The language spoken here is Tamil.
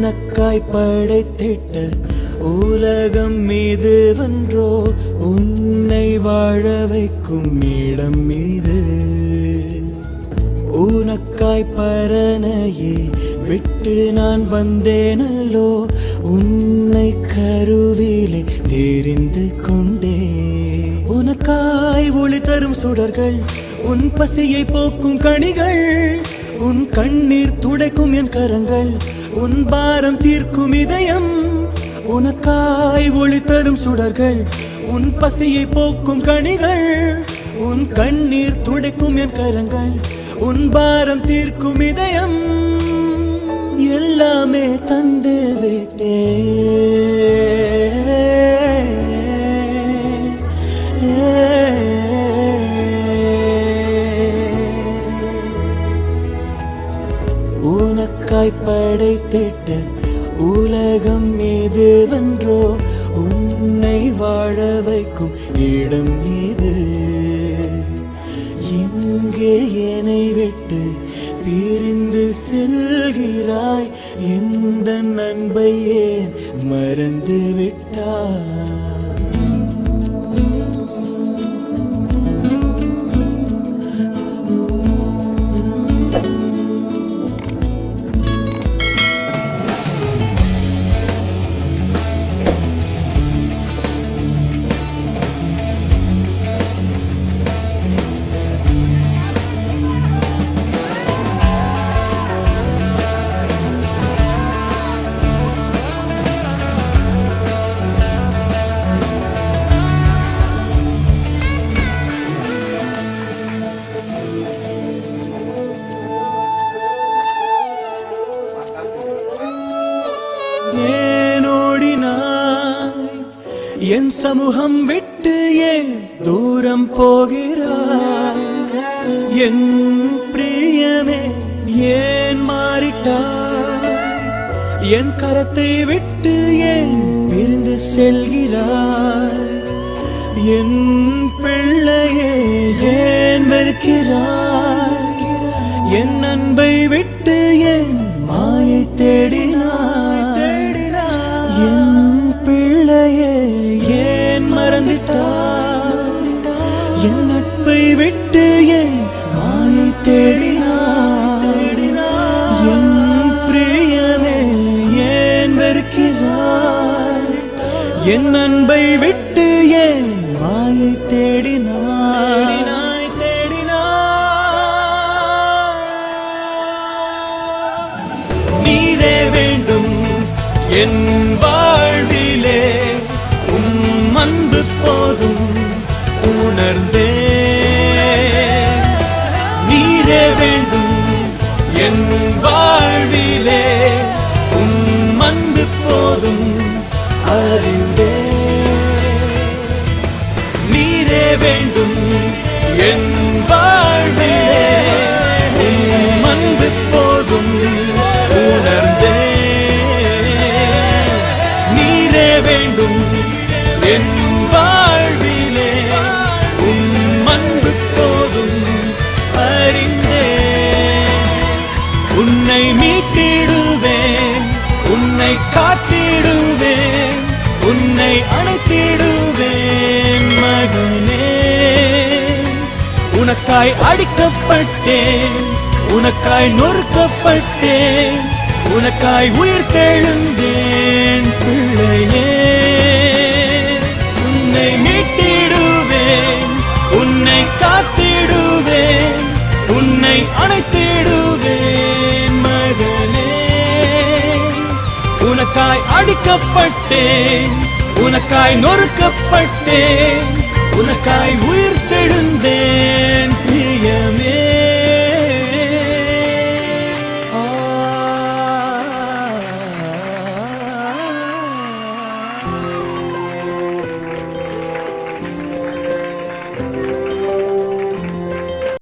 உனக்காய் படைத்திட்ட உலகம் மீது வென்றோ உன்னை வாழ வைக்கும் இடம் மீது உனக்காய் பரனையே விட்டு நான் வந்தேனல்லோ உன்னை கருவிலே தெரிந்து கொண்டே உனக்காய் ஒளி தரும் சுடர்கள் உன் பசியை போக்கும் கனிகள் உன் கண்ணீர் துடைக்கும் என் கரங்கள் உன் பாரம் தீர்க்கும் இதயம் உனக்காய் ஒளி தரும் சுடர்கள் உன் பசியை போக்கும் கனிகள் உன் கண்ணீர் துடைக்கும் என் கரங்கள் உன் பாரம் தீர்க்கும் இதயம் எல்லாமே தந்து விட்டே உனக்காய் படைத்திட்ட உலகம் மீது வென்றோ உன்னை வாழ வைக்கும் இடம் மீது இங்கே என்னை விட்டு பிரிந்து செல்கிறாய் எந்த அன்பை ஏன் மறந்து விட்டாய் என் சமூகம் விட்டு ஏன் தூரம் போகிறாய் என் பிரியமே ஏன் மாறிட்டாய் என் கரத்தை விட்டு ஏன் பிரிந்து செல்கிறாய் என் பிள்ளையே ஏன் வெறுக்கிறாய் என் அன்பை விட்டு ஏன் மாயை தேடினாய் என் பிள்ளையே ஏன் மறந்துட்டாய் என் நட்பை விட்டு ஏன் மாயை தேடினாய் என் பிரியமே ஏன் வெறுக்கிறாய் என் அன்பை விட்டு ஏன் மாயை தேடினாய் நீரே வேண்டும் என் வாழ்விலே உம் அன்பு போதும் உணர்ந்தே நீரே வேண்டும் என் வாழ்விலே உம் அன்பு போதும் அறிந்தே நீரே வேண்டும் என் வாழ்விலே உம் அன்பு போதும் உணர்ந்தே வேண்டும் என் வாழ்விலே உம் அன்பு போதும் அறிந்தே உன்னை மீட்டிடுவேன் உன்னை காத்திடுவேன் உன்னை அணைத்திடுவேன் மகனே உனக்காய் அடிக்கப்பட்டேன் உனக்காய் நொறுக்கப்பட்டேன் உனக்காய் உயிர் தெழுந்தேன் பிள்ளையே உன்னை மீட்டிடுவேன் உன்னை காத்திடுவேன் உன்னை அணைத்திடுவேன் மகனே உனக்காய் அடிக்கப்பட்டேன் உனக்காய் நொறுக்கப்பட்டேன் உனக்காய் உயிர் தெழுந்தேன்